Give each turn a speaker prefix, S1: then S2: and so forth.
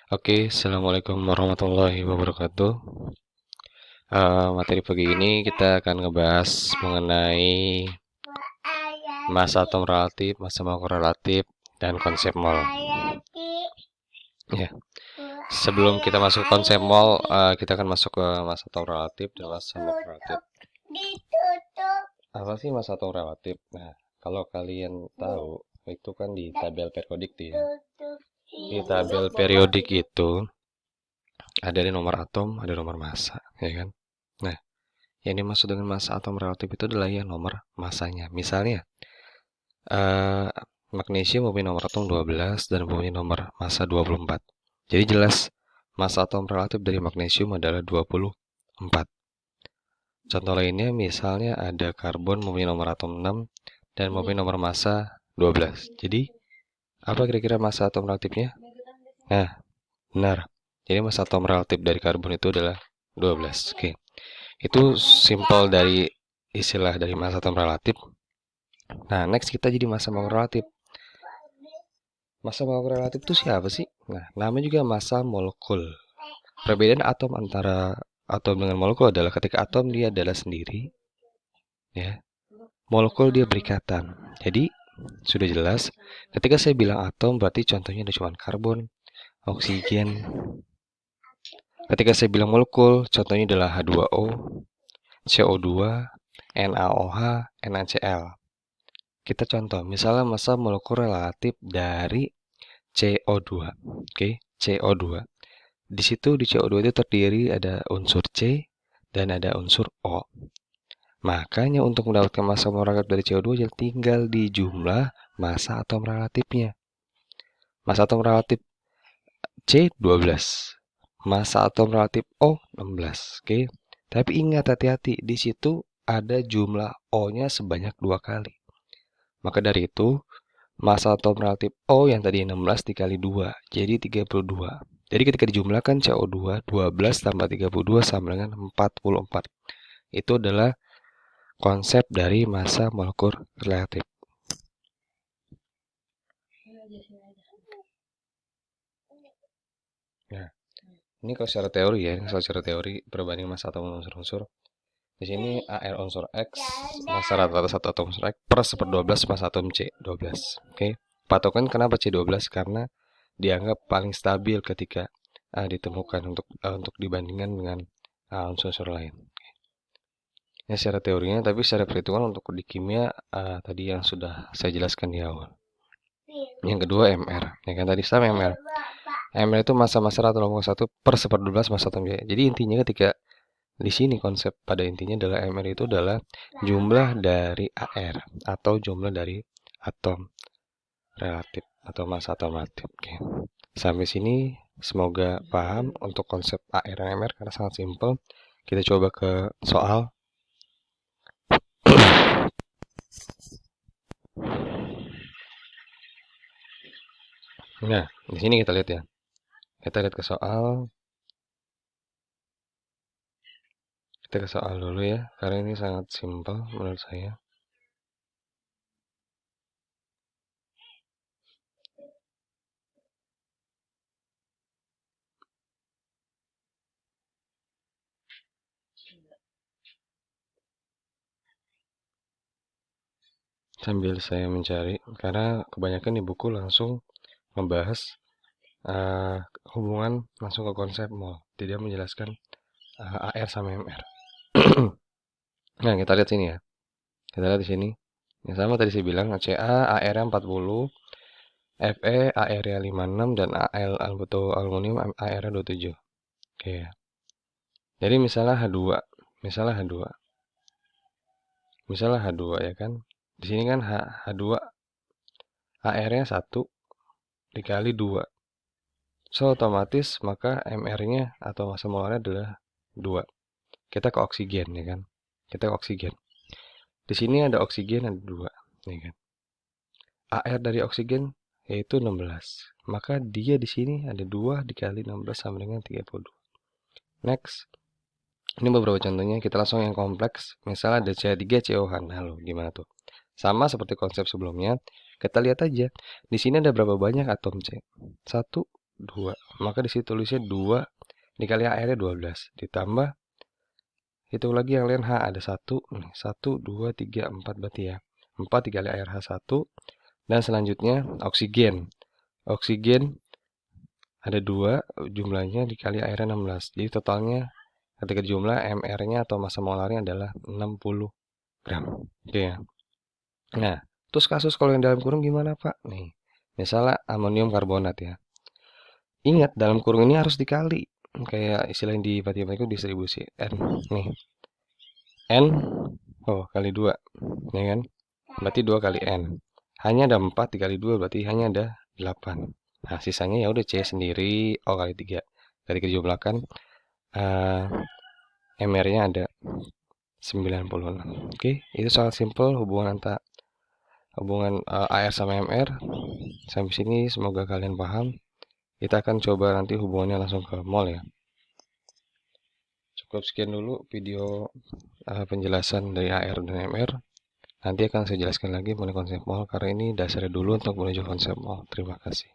S1: Oke, Assalamualaikum warahmatullahi wabarakatuh. Materi pagi ini kita akan ngebahas mengenai massa atom relatif, massa molekul relatif, dan konsep mol. Ya, sebelum kita masuk konsep mol, kita akan masuk ke massa atom relatif dan massa molekul relatif. Apa sih massa atom relatif? Nah, kalau kalian tahu, itu kan di tabel periodik tuh ya. Di tabel periodik itu ada nomor atom, ada nomor massa, ya kan? Nah, yang dimaksud dengan massa atom relatif itu adalah ya nomor massanya. Misalnya, eh, magnesium mempunyai nomor atom 12 dan mempunyai nomor massa 24. Jadi jelas massa atom relatif dari magnesium adalah 24. Contoh lainnya misalnya ada karbon mempunyai nomor atom 6 dan mempunyai nomor massa 12. Jadi, apa kira-kira massa atom relatifnya? Nah, benar. Jadi massa atom relatif dari karbon itu adalah 12. Oke. Itu simpel dari istilah dari massa atom relatif. Nah, next kita jadi massa molekul relatif. Massa molekul relatif itu siapa sih? Nah, namanya juga massa molekul. Perbedaan atom antara atom dengan molekul adalah ketika atom dia adalah sendiri, ya. Molekul dia berikatan. Jadi, sudah jelas, ketika saya bilang atom berarti contohnya ada cuma karbon, oksigen. Ketika saya bilang molekul, contohnya adalah H2O, CO2, NaOH, NaCl. Kita contoh, misalnya massa molekul relatif dari CO2. Oke, CO2. Di situ di CO2 itu terdiri ada unsur C dan ada unsur O. Makanya untuk mendapatkan massa molekul relatif dari CO2 tinggal di jumlah massa atom relatifnya. Massa atom relatif C 12. Massa atom relatif O 16. Oke. Tapi ingat hati-hati, di situ ada jumlah O-nya sebanyak 2 kali. Maka dari itu, massa atom relatif O yang tadi 16 dikali 2, jadi 32. Jadi ketika dijumlahkan CO2, 12 tambah 32 sama dengan 44. Itu adalah konsep dari massa molekul relatif. Nah, ini kalau secara teori ya, secara teori perbandingan massa atom unsur-unsur. Di sini AR unsur X, massa rata-rata satu atom unsur X per 1/12 massa atom C 12. Oke. Patokan kenapa C12? Karena dianggap paling stabil ketika ditemukan untuk dibandingkan dengan unsur-unsur lain. Ya secara teorinya, tapi secara perhitungan untuk di kimia tadi yang sudah saya jelaskan di awal. Yang kedua MR, ya kan tadi sama MR. MR itu massa-massa rata-rata 1 per 1/12 massa atom C. Jadi intinya ketika di sini konsep pada intinya adalah MR itu adalah jumlah dari AR atau jumlah dari atom relatif atau massa atom relatif. Oke. Sampai sini semoga paham untuk konsep AR dan MR karena sangat simpel. Kita coba ke soal. Nah, di sini kita lihat ya. Kita lihat ke soal. Kita ke soal dulu ya, karena ini sangat simpel menurut saya. Sambil saya mencari, karena kebanyakan di buku langsung membahas hubungan langsung ke konsep mol, tidak menjelaskan AR sama MR. Nah, kita lihat sini ya. Kita lihat di sini. Yang sama tadi saya bilang CA AR-nya 40, Fe AR-nya 56 dan Al aluminium AR-nya 27. Oke ya. Jadi misalnya H2, misalnya H2. Misalnya H2 ya kan. Di sini kan H2 AR-nya 1 dikali 2. So otomatis maka MR-nya atau massa molarnya adalah 2. Kita ke oksigen ya kan. Kita ke oksigen. Di sini ada oksigen ada 2, ya kan. AR dari oksigen yaitu 16. Maka dia di sini ada 2 dikali 16 sama dengan 32. Next. Ini beberapa contohnya, kita langsung yang kompleks. Misalnya ada CH3COH. Nah, lo gimana tuh? Sama seperti konsep sebelumnya. Kita lihat aja. Di sini ada berapa banyak atom C? 1, 2. Maka di situ tulisnya 2 dikali AR-nya 12. Ditambah hitung lagi yang lain H ada 1, 1 2 3 4 berarti ya. 4 dikali air H1 dan selanjutnya oksigen. Oksigen ada 2 jumlahnya dikali airnya 16. Jadi totalnya ketika jumlah MR-nya atau massa molarnya adalah 60 gram. Oke ya. Nah, terus kasus kalau yang dalam kurung gimana, Pak? Nih, misalnya amonium karbonat ya. Ingat, dalam kurung ini harus dikali. Kayak istilah yang di matematika distribusi. N. Nih. N. Oh, kali 2. Ya kan? Berarti 2 kali N. Hanya ada 4 dikali 2 berarti hanya ada 8. Nah, sisanya ya udah C sendiri. O kali 3. Dari dijumlahkan. MR-nya ada 96. Oke, itu sangat simpel hubungan AR sama MR. Sampai sini semoga kalian paham. Kita akan coba nanti hubungannya langsung ke mol ya. Cukup sekian dulu video penjelasan dari AR dan MR. Nanti akan saya jelaskan lagi mengenai konsep mol karena ini dasarnya dulu untuk menuju konsep mol. Terima kasih.